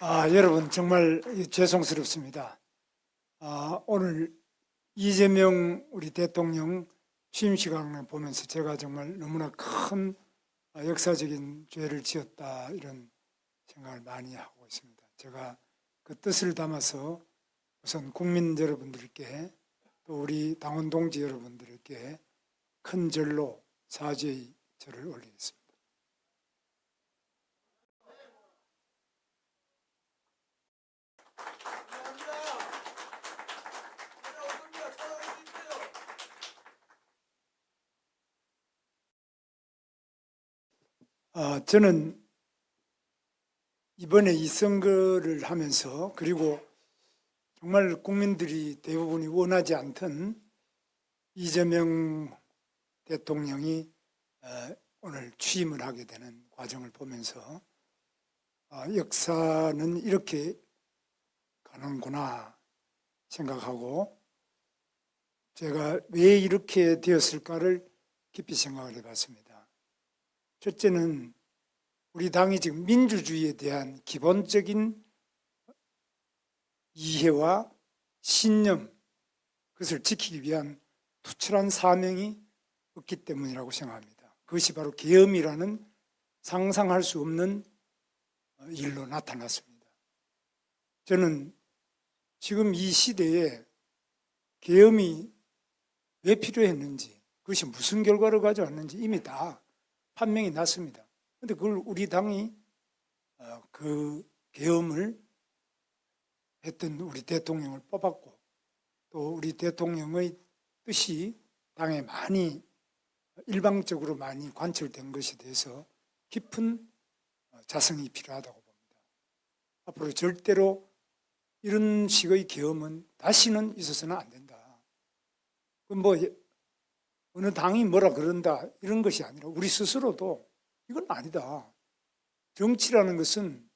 여러분 정말 죄송스럽습니다. 오늘 이재명 우리 대통령 취임 시간을 보면서 제가 정말 너무나 큰 역사적인 죄를 지었다 이런 생각을 많이 하고 있습니다. 제가 그 뜻을 담아서 우선 국민 여러분들께 또 우리 당원 동지 여러분들께 큰 절로 사죄의 절을 올리겠습니다. 저는 이번에 이 선거를 하면서 그리고 정말 국민들이 대부분이 원하지 않던 이재명 대통령이 오늘 취임을 하게 되는 과정을 보면서 역사는 이렇게 가는구나 생각하고 제가 왜 이렇게 되었을까를 깊이 생각을 해봤습니다. 첫째는 우리 당이 지금 민주주의에 대한 기본적인 이해와 신념, 그것을 지키기 위한 투철한 사명이 없기 때문이라고 생각합니다. 그것이 바로 계엄이라는 상상할 수 없는 일로 나타났습니다. 저는 지금 이 시대에 계엄이 왜 필요했는지, 그것이 무슨 결과를 가져왔는지 이미 다 판명이 났습니다. 그런데 그걸 우리 당이 그 계엄을 했던 우리 대통령을 뽑았고 또 우리 대통령의 뜻이 당에 많이 일방적으로 많이 관철된 것에 대해서 깊은 자성이 필요하다고 봅니다. 앞으로 절대로 이런 식의 계엄은 다시는 있어서는 안 된다. 뭐 어느 당이 뭐라 그런다 이런 것이 아니라 우리 스스로도 이건 아니다. 정치라는 것은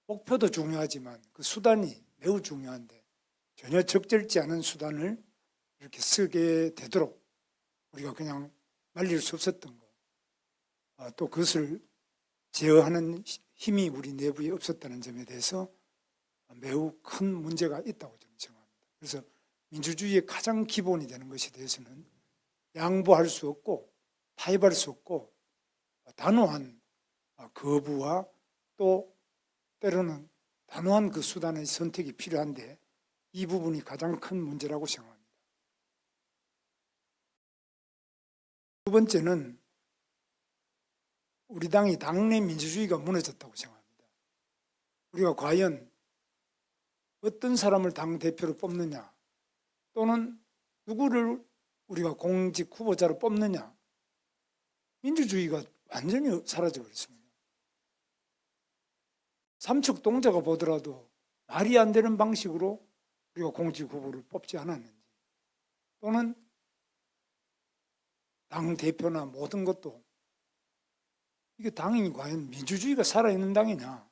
목표도 중요하지만 그 수단이 매우 중요한데 전혀 적절치 않은 수단을 이렇게 쓰게 되도록 우리가 그냥 말릴 수 없었던 거, 또 그것을 제어하는 힘이 우리 내부에 없었다는 점에 대해서 매우 큰 문제가 있다고 저는 생각합니다. 그래서 민주주의의 가장 기본이 되는 것에 대해서는 양보할 수 없고 타협할 수 없고 단호한 거부와 또 때로는 단호한 그 수단의 선택이 필요한데 이 부분이 가장 큰 문제라고 생각합니다. 두 번째는 우리 당이 당내 민주주의가 무너졌다고 생각합니다. 우리가 과연 어떤 사람을 당대표로 뽑느냐 또는 누구를 우리가 공직 후보자로 뽑느냐, 민주주의가 완전히 사라져버렸습니다. 삼척동자가 보더라도 말이 안 되는 방식으로 우리가 공직 후보를 뽑지 않았는지 또는 당대표나 모든 것도 이게 당이 과연 민주주의가 살아있는 당이냐,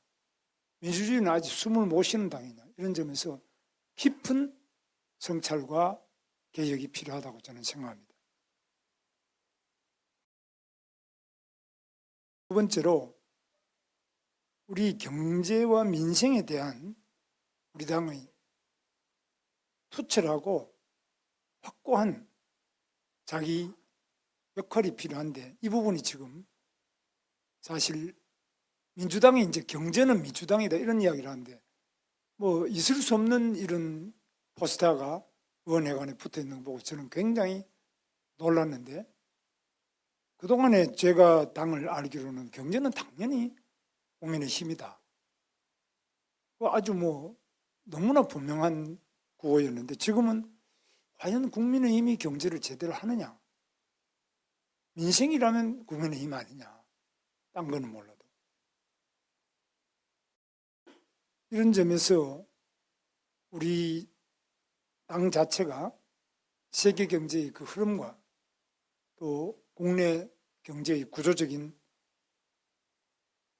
민주주의는 아직 숨을 못 쉬는 당이냐 이런 점에서 깊은 성찰과 개혁이 필요하다고 저는 생각합니다. 두 번째로 우리 경제와 민생에 대한 우리 당의 투철하고 확고한 자기 역할이 필요한데 이 부분이 지금 사실 민주당이 이제 경제는 민주당이다 이런 이야기를 하는데 뭐 있을 수 없는 이런 포스터가 의원회관에 붙어 있는 거 보고 저는 굉장히 놀랐는데 그동안에 제가 당을 알기로는 경제는 당연히 국민의힘이다. 아주 뭐 너무나 분명한 구호였는데 지금은 과연 국민의힘이 경제를 제대로 하느냐? 민생이라면 국민의힘 아니냐? 딴 거는 몰라도. 이런 점에서 우리 당 자체가 세계 경제의 그 흐름과 또 국내 경제의 구조적인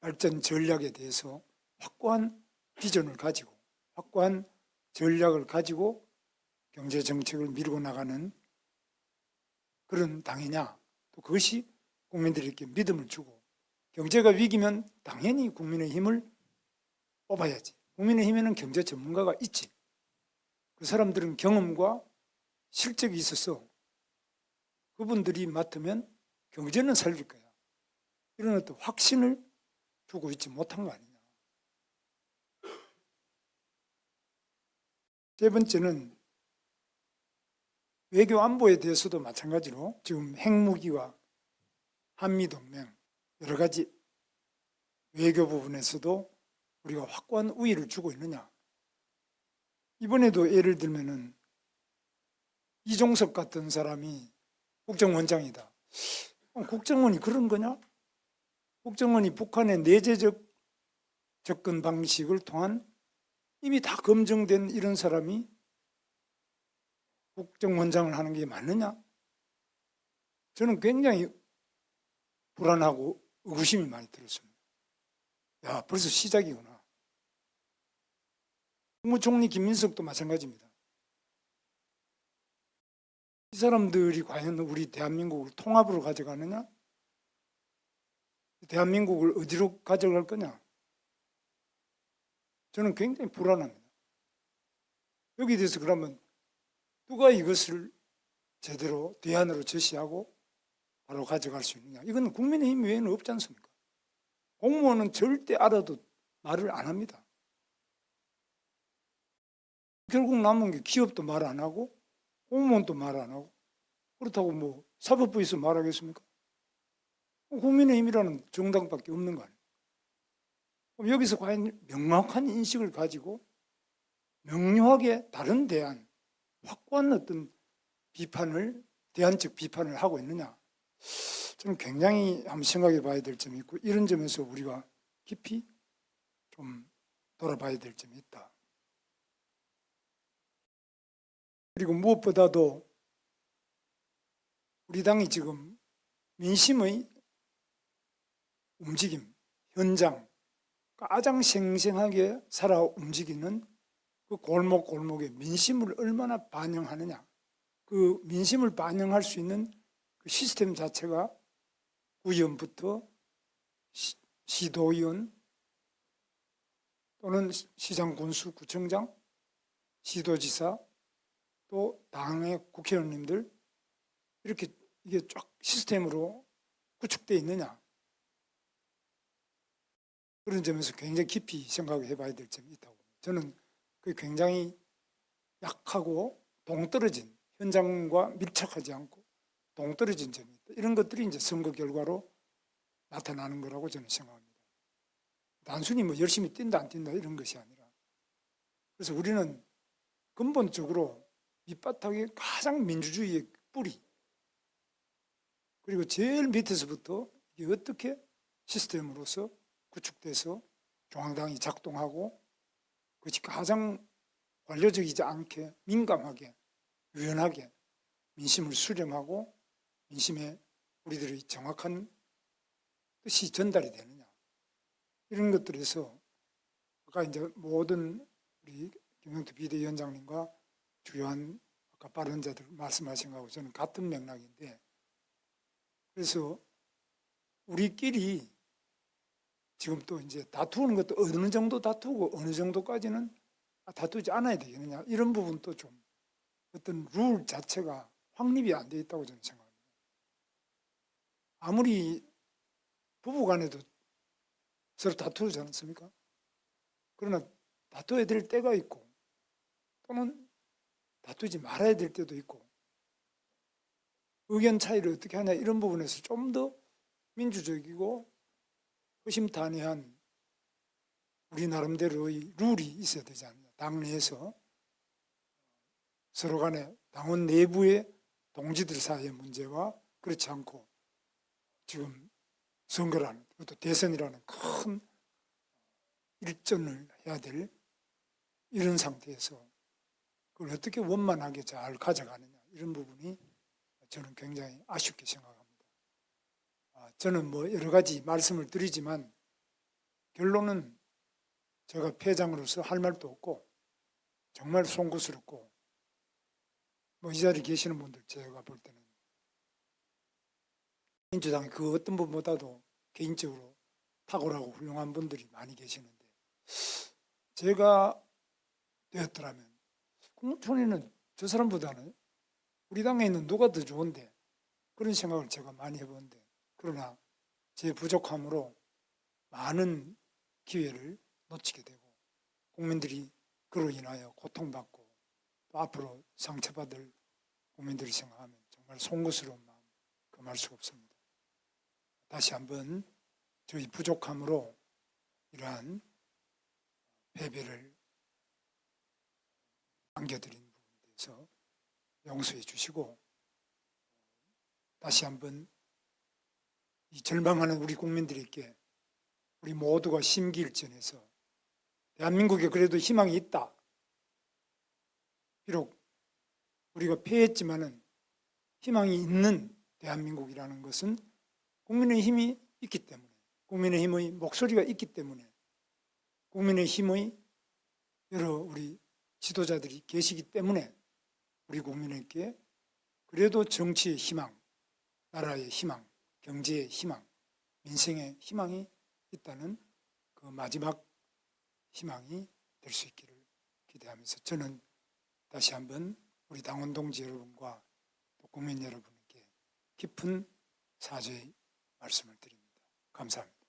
발전 전략에 대해서 확고한 비전을 가지고 확고한 전략을 가지고 경제 정책을 밀고 나가는 그런 당이냐, 또 그것이 국민들에게 믿음을 주고 경제가 위기면 당연히 국민의힘을 뽑아야지. 국민의힘에는 경제 전문가가 있지. 그 사람들은 경험과 실적이 있어서 그분들이 맡으면 경제는 살릴 거야. 이런 어떤 확신을 주고 있지 못한 거 아니냐. 세 번째는 외교 안보에 대해서도 마찬가지로 지금 핵무기와 한미동맹 여러 가지 외교 부분에서도 우리가 확고한 우위를 주고 있느냐. 이번에도 예를 들면은 이종석 같은 사람이 국정원장이다. 국정원이 그런 거냐? 국정원이 북한의 내재적 접근 방식을 통한 이미 다 검증된 이런 사람이 국정원장을 하는 게 맞느냐? 저는 굉장히 불안하고 의구심이 많이 들었습니다. 야, 벌써 시작이구나. 국무총리 김민석도 마찬가지입니다. 이 사람들이 과연 우리 대한민국을 통합으로 가져가느냐? 대한민국을 어디로 가져갈 거냐? 저는 굉장히 불안합니다. 여기에 대해서 그러면 누가 이것을 제대로 대안으로 제시하고 바로 가져갈 수 있느냐? 이건 국민의힘 외에는 없지 않습니까? 공무원은 절대 알아도 말을 안 합니다. 결국 남은 게 기업도 말 안 하고 공무원도 말 안 하고 그렇다고 뭐 사법부에서 말하겠습니까? 국민의힘이라는 정당밖에 없는 거 아니에요. 그럼 여기서 과연 명확한 인식을 가지고 명료하게 다른 대안, 확고한 어떤 비판을, 대안적 비판을 하고 있느냐. 저는 굉장히 한번 생각해 봐야 될 점이 있고 이런 점에서 우리가 깊이 좀 돌아봐야 될 점이 있다. 그리고 무엇보다도 우리 당이 지금 민심의 움직임, 현장, 가장 생생하게 살아 움직이는 그 골목골목의 민심을 얼마나 반영하느냐. 그 민심을 반영할 수 있는 그 시스템 자체가 구의원부터 시도의원 또는 시장 군수 구청장, 시도지사 또 당의 국회의원님들 이렇게 이게 쫙 시스템으로 구축되어 있느냐. 그런 점에서 굉장히 깊이 생각해 봐야 될 점이 있다고. 저는 그게 굉장히 약하고 동떨어진, 현장과 밀착하지 않고 동떨어진 점이 있다. 이런 것들이 이제 선거 결과로 나타나는 거라고 저는 생각합니다. 단순히 뭐 열심히 뛴다 안 뛴다 이런 것이 아니라. 그래서 우리는 근본적으로 밑바닥에 가장 민주주의의 뿌리 그리고 제일 밑에서부터 이게 어떻게 시스템으로서 구축돼서 중앙당이 작동하고 그것이 가장 관료적이지 않게 민감하게 유연하게 민심을 수렴하고 민심에 우리들의 정확한 뜻이 전달이 되느냐 이런 것들에서 아까 이제 모든 우리 김영태 비대위원장님과 주요한 아까 발언자들 말씀하신 거하고 저는 같은 맥락인데 그래서 우리끼리 지금 또 이제 다투는 것도 어느 정도 다투고 어느 정도까지는 다투지 않아야 되겠느냐 이런 부분도 좀 어떤 룰 자체가 확립이 안 돼 있다고 저는 생각합니다. 아무리 부부간에도 서로 다투지 않습니까? 그러나 다투어야 될 때가 있고 또는 다투지 말아야 될 때도 있고 의견 차이를 어떻게 하냐 이런 부분에서 좀 더 민주적이고 허심탄회한 우리 나름대로의 룰이 있어야 되지 않느냐. 당내에서 서로 간에 당원 내부의 동지들 사이의 문제와 그렇지 않고 지금 선거라는 그것도 대선이라는 큰 일전을 해야 될 이런 상태에서 그걸 어떻게 원만하게 잘 가져가느냐 이런 부분이 저는 굉장히 아쉽게 생각합니다. 저는 뭐 여러 가지 말씀을 드리지만 결론은 제가 패장으로서 할 말도 없고 정말 송구스럽고 뭐 이 자리에 계시는 분들 제가 볼 때는 민주당의 그 어떤 분보다도 개인적으로 탁월하고 훌륭한 분들이 많이 계시는데 제가 되었더라면 국무총리는 저 사람보다는 우리 당에 있는 누가 더 좋은데, 그런 생각을 제가 많이 해보는데, 그러나 제 부족함으로 많은 기회를 놓치게 되고 국민들이 그로 인하여 고통받고 또 앞으로 상처받을 국민들을 생각하면 정말 송구스러운 마음 금할 수가 없습니다. 다시 한번 저희 부족함으로 이러한 패배를 안겨드린 부분에 대해서 용서해 주시고, 다시 한번 이 절망하는 우리 국민들에게 우리 모두가 심기일전해서 대한민국에 그래도 희망이 있다. 비록 우리가 패했지만은 희망이 있는 대한민국이라는 것은 국민의힘이 있기 때문에, 국민의힘의 목소리가 있기 때문에, 국민의힘의 여러 우리 지도자들이 계시기 때문에 우리 국민에게 그래도 정치의 희망, 나라의 희망, 경제의 희망, 민생의 희망이 있다는 그 마지막 희망이 될 수 있기를 기대하면서, 저는 다시 한번 우리 당원 동지 여러분과 또 국민 여러분에게 깊은 사죄의 말씀을 드립니다. 감사합니다.